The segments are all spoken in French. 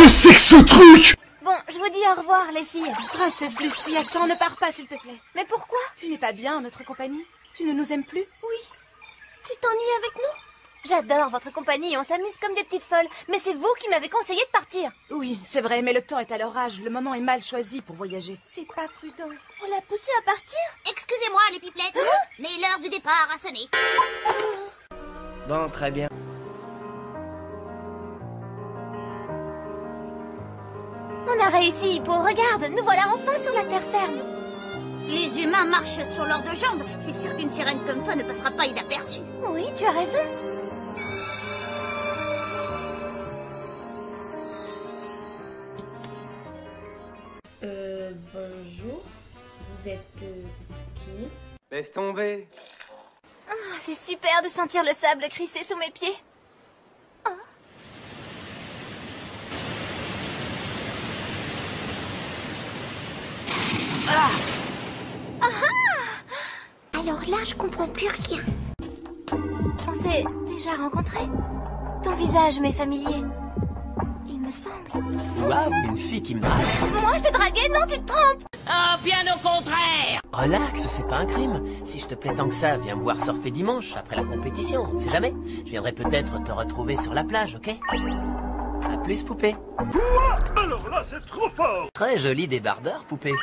que c'est que ce truc? Bon, je vous dis au revoir, les filles. Princesse Lucie, attends, ne pars pas, s'il te plaît. Mais pourquoi? Tu n'es pas bien en notre compagnie? Tu ne nous aimes plus? Oui. Tu t'ennuies avec nous? J'adore votre compagnie, on s'amuse comme des petites folles. Mais c'est vous qui m'avez conseillé de partir. Oui, c'est vrai, mais le temps est à l'orage. Le moment est mal choisi pour voyager. C'est pas prudent. On l'a poussé à partir? Excusez-moi, les pipelettes, mais l'heure du départ a sonné. Bon, très bien. On a réussi, Hippo. Regarde, nous voilà enfin sur la terre ferme. Les humains marchent sur leurs deux jambes. C'est sûr qu'une sirène comme toi ne passera pas inaperçue. Oui, tu as raison. Bonjour. Vous êtes qui? Laisse tomber. Ah, c'est super de sentir le sable crisser sous mes pieds. Oh. Alors là, je comprends plus rien. On s'est déjà rencontrés? Ton visage m'est familier. Il me semble. Waouh, une fille qui me drague. Moi, te draguer? Non, tu te trompes! Oh, bien au contraire! Relax, c'est pas un crime. Si je te plais tant que ça, viens me voir surfer dimanche, après la compétition, on ne sait jamais. Je viendrai peut-être te retrouver sur la plage, ok? À plus, poupée. Quoi? Alors là, c'est trop fort. Très joli débardeur, poupée.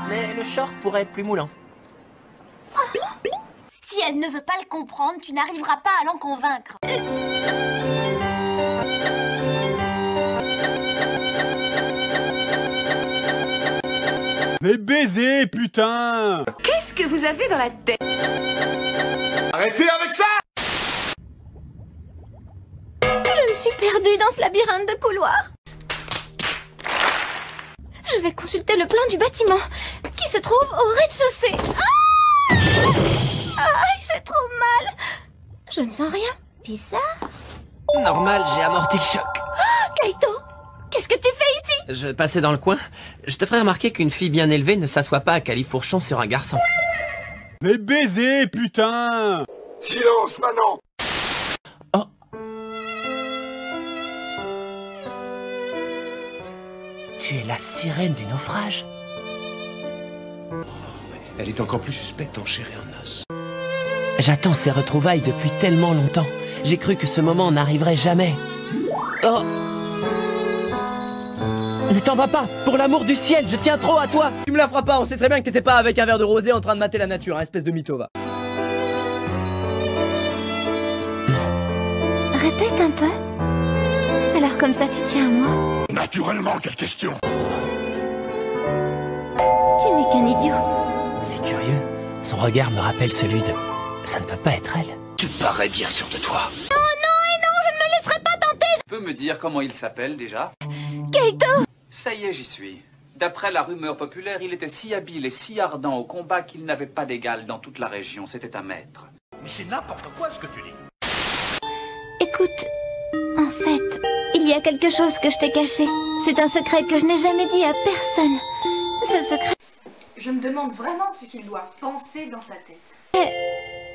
Mais le short pourrait être plus moulant. Si elle ne veut pas le comprendre, tu n'arriveras pas à l'en convaincre. Mais baiser, putain! Qu'est-ce que vous avez dans la tête? Arrêtez avec ça! Je me suis perdue dans ce labyrinthe de couloirs. Je vais consulter le plan du bâtiment, qui se trouve au rez-de-chaussée. Ah, j'ai trop mal. Je ne sens rien. Bizarre. Normal, j'ai amorti le choc. Kaito, qu'est-ce que tu fais ici? Je passais dans le coin. Je te ferai remarquer qu'une fille bien élevée ne s'assoit pas à califourchon sur un garçon. Mais baiser, putain! Silence, maintenant! Oh. Tu es la sirène du naufrage? Elle est encore plus suspecte en chair et en os. J'attends ces retrouvailles depuis tellement longtemps. J'ai cru que ce moment n'arriverait jamais. Oh! Ne t'en va pas! Pour l'amour du ciel, je tiens trop à toi! Tu me la feras pas, on sait très bien que t'étais pas avec un verre de rosé en train de mater la nature, hein, espèce de mytho, va. Répète un peu. Alors comme ça, tu tiens à moi. Naturellement, quelle question! Tu n'es qu'un idiot. C'est curieux. Son regard me rappelle celui de... Ça ne peut pas être elle. Tu parais bien sûr de toi. Oh non et non, je ne me laisserai pas tenter. Tu peux me dire comment il s'appelle déjà? Kaito! Ça y est, j'y suis. D'après la rumeur populaire, il était si habile et si ardent au combat qu'il n'avait pas d'égal dans toute la région. C'était un maître. Mais c'est n'importe quoi ce que tu dis. Écoute, en fait, il y a quelque chose que je t'ai caché. C'est un secret que je n'ai jamais dit à personne. Ce secret... Je me demande vraiment ce qu'il doit penser dans sa tête.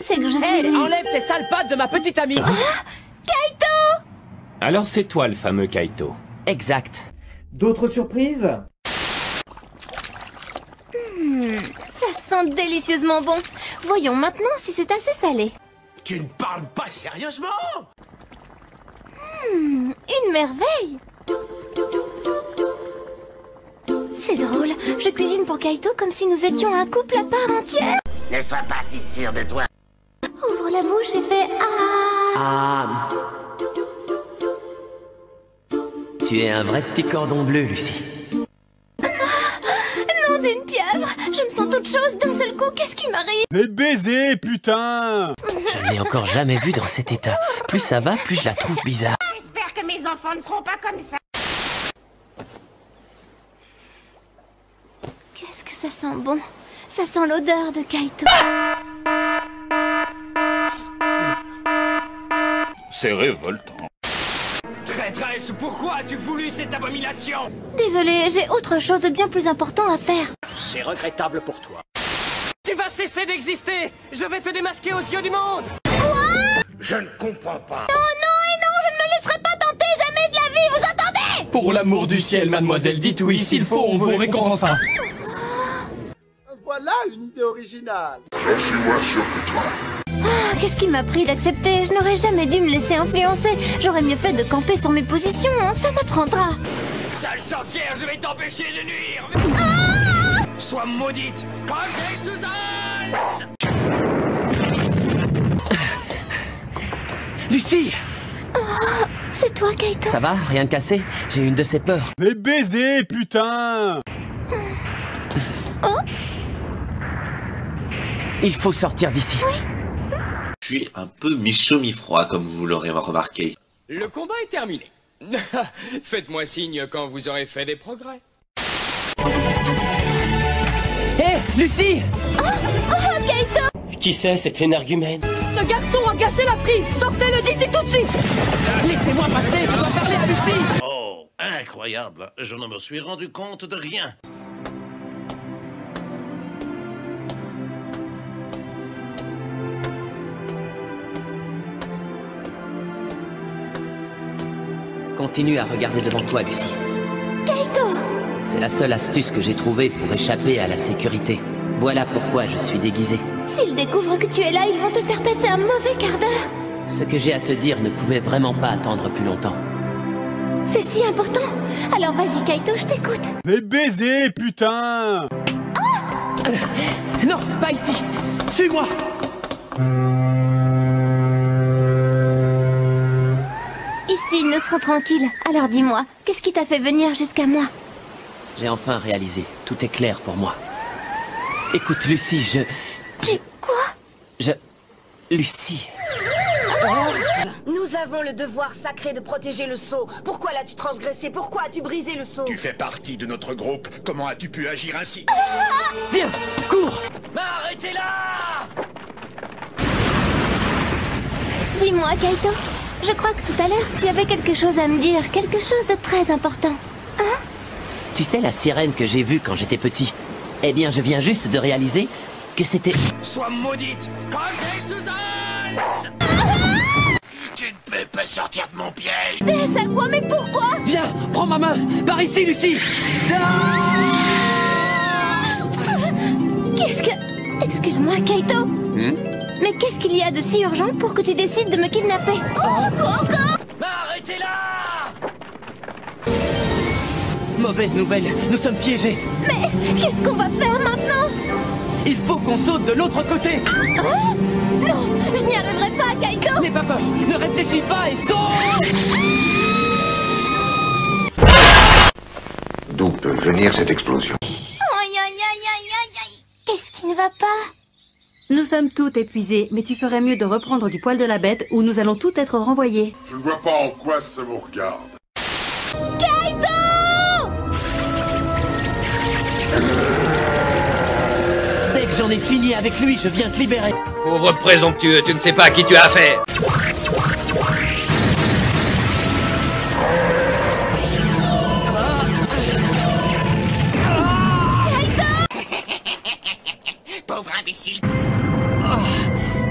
C'est que je suis... Hey, enlève tes sales pattes de ma petite amie! Kaito! Alors c'est toi le fameux Kaito. Exact. D'autres surprises? Ça sent délicieusement bon. Voyons maintenant si c'est assez salé. Tu ne parles pas sérieusement? Une merveille. C'est drôle, je cuisine pour Kaito comme si nous étions un couple à part entière. Ne sois pas si sûr de toi. Ouvre la bouche et fais ah. Ah. Tu es un vrai petit cordon bleu, Lucie. Nom d'une pieuvre, je me sens toute chose d'un seul coup, qu'est-ce qui m'arrive? Mais baiser, putain! Je ne l'ai encore jamais vue dans cet état. Plus ça va, plus je la trouve bizarre. J'espère que mes enfants ne seront pas comme ça. Qu'est-ce que ça sent bon? Ça sent l'odeur de Kaito. C'est révoltant. Traîtresse, pourquoi as-tu voulu cette abomination? Désolée, j'ai autre chose de bien plus important à faire. C'est regrettable pour toi. Tu vas cesser d'exister! Je vais te démasquer aux yeux du monde! Je ne comprends pas. Oh non et non, je ne me laisserai pas tenter jamais de la vie, vous entendez? Pour l'amour du ciel, mademoiselle, dites oui, s'il faut, on vous récompensera. Voilà une idée originale. J'en suis moins sûr que toi. Ah, qu'est-ce qui m'a pris d'accepter? Je n'aurais jamais dû me laisser influencer. J'aurais mieux fait de camper sur mes positions, ça m'apprendra. Sale sorcière, je vais t'empêcher de nuire. Ah! Sois maudite, cachez Suzanne. Lucie! Oh, c'est toi, Kaito? Ça va? Rien de cassé? J'ai une de ces peurs. Mais baiser, putain! Oh? Il faut sortir d'ici. Oui. Je suis un peu mi-chaud mi-froid, comme vous l'aurez remarqué. Le combat est terminé. Faites-moi signe quand vous aurez fait des progrès. Hé, Lucie! Oh, Kaito! Qui c'est cet énergumène? Ce garçon a gâché la prise. Sortez-le d'ici tout de suite. Laissez-moi passer, je dois parler à Lucie. Oh, incroyable. Je ne me suis rendu compte de rien. Continue à regarder devant toi, Lucie. Kaito! C'est la seule astuce que j'ai trouvée pour échapper à la sécurité. Voilà pourquoi je suis déguisé. S'ils découvrent que tu es là, ils vont te faire passer un mauvais quart d'heure. Ce que j'ai à te dire ne pouvait vraiment pas attendre plus longtemps. C'est si important. Alors vas-y, Kaito, je t'écoute. Mais baiser, putain! Non, pas ici. Suis-moi. Ici, ils ne seront tranquilles. Alors dis-moi, qu'est-ce qui t'a fait venir jusqu'à moi? J'ai enfin réalisé. Tout est clair pour moi. Écoute, Lucie, Quoi? Lucie... Nous avons le devoir sacré de protéger le sceau. Pourquoi l'as-tu transgressé? Pourquoi as-tu brisé le sceau? Tu fais partie de notre groupe. Comment as-tu pu agir ainsi? Viens, cours! Mais arrêtez-la! Dis-moi, Kaito, je crois que tout à l'heure, tu avais quelque chose à me dire. Quelque chose de très important. Hein? Tu sais la sirène que j'ai vue quand j'étais petit? Eh bien, je viens juste de réaliser que c'était... Sois maudite, cachez Suzanne. Tu ne peux pas sortir de mon piège. Des à quoi? Mais pourquoi? Viens, prends ma main. Par ici, Lucie. Qu'est-ce que... Excuse-moi, Kaito. Mais qu'est-ce qu'il y a de si urgent pour que tu décides de me kidnapper? Oh, quoi encore? Mais arrêtez-la! Mauvaise nouvelle, nous sommes piégés. Mais qu'est-ce qu'on va faire maintenant? Il faut qu'on saute de l'autre côté. Oh non, je n'y arriverai pas, Kaito. N'aie pas peur, ne réfléchis pas et saute. D'où peut venir cette explosion? Aïe, aïe, aïe, aïe, aïe, aïe. Qu'est-ce qui ne va pas? Nous sommes toutes épuisées, mais tu ferais mieux de reprendre du poil de la bête ou nous allons toutes être renvoyées. Je ne vois pas en quoi ça vous regarde. Kaito! Dès que j'en ai fini avec lui, je viens te libérer. Pauvre présomptueux, tu ne sais pas à qui tu as affaire. Pauvre imbécile. Oh,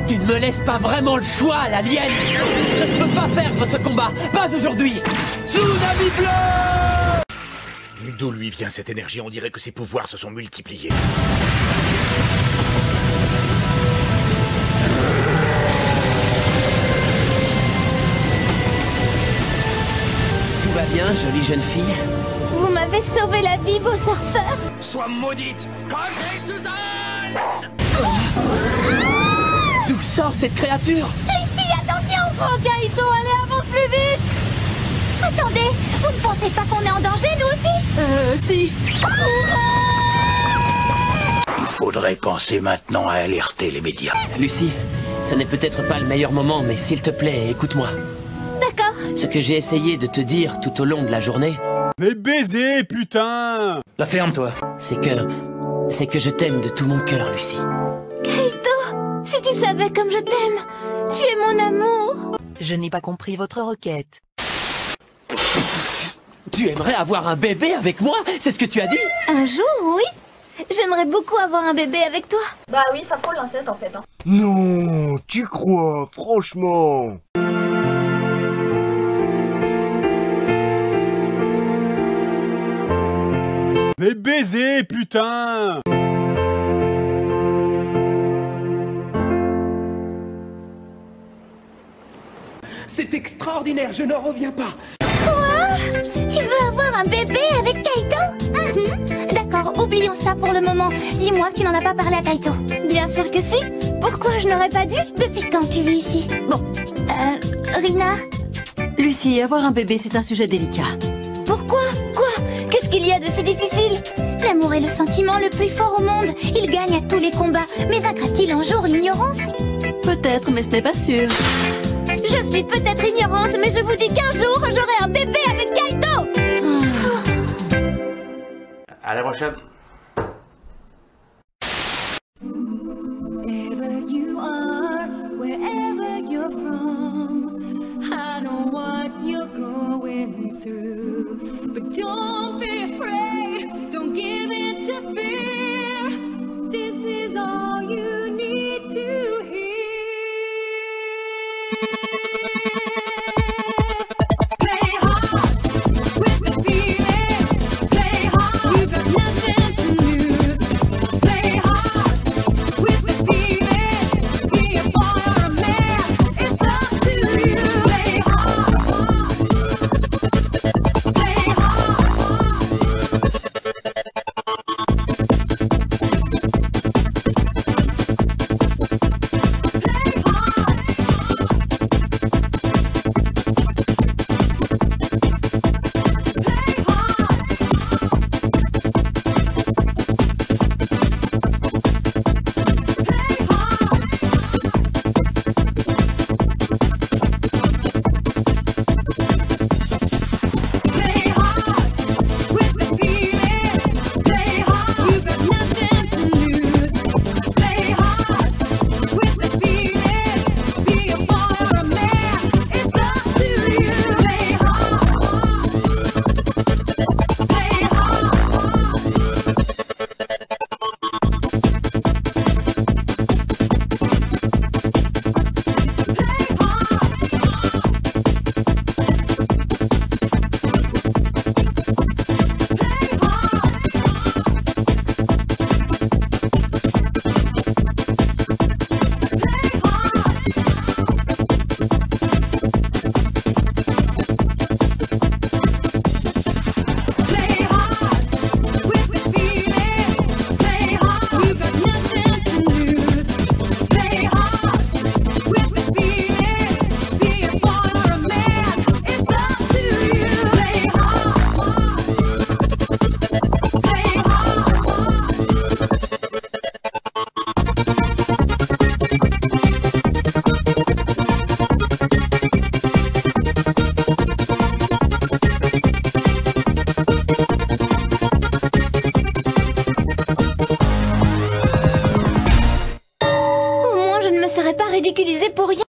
tu ne me laisses pas vraiment le choix, l'alien. Je ne peux pas perdre ce combat, pas aujourd'hui. Tsunami bleu! D'où lui vient cette énergie? On dirait que ses pouvoirs se sont multipliés. Tout va bien, jolie jeune fille? Vous m'avez sauvé la vie, beau surfeur. Sois maudite, cachez Suzanne! D'où sort cette créature? Lucie, attention! Oh, Kaito, allez, avance plus vite! Attendez, vous ne pensez pas qu'on est en danger, nous aussi? Si. Il faudrait penser maintenant à alerter les médias. Lucie, ce n'est peut-être pas le meilleur moment, mais s'il te plaît, écoute-moi. D'accord. Ce que j'ai essayé de te dire tout au long de la journée... Mais baiser, putain! La ferme, toi. C'est que je t'aime de tout mon cœur, Lucie. Kaito, si tu savais comme je t'aime, tu es mon amour. Je n'ai pas compris votre requête. Tu aimerais avoir un bébé avec moi? C'est ce que tu as dit? Un jour, oui. J'aimerais beaucoup avoir un bébé avec toi. Bah oui, ça prend l'inceste en fait. Hein. Non, tu crois, franchement. Fais baiser, putain! C'est extraordinaire, je n'en reviens pas. Quoi? Tu veux avoir un bébé avec Kaito? D'accord, oublions ça pour le moment. Dis-moi que tu n'en as pas parlé à Kaito. Bien sûr que si. Pourquoi je n'aurais pas dû? Depuis quand tu vis ici? Bon, Rina? Lucie, avoir un bébé, c'est un sujet délicat. Pourquoi? Quoi? Qu'est-ce qu'il y a de si difficile? L'amour est le sentiment le plus fort au monde. Il gagne à tous les combats. Mais vaincra-t-il un jour l'ignorance? Peut-être, mais ce n'est pas sûr. Je suis peut-être ignorante, mais je vous dis qu'un jour, j'aurai un bébé avec Kaito! À la prochaine. Ridiculisé pour rien.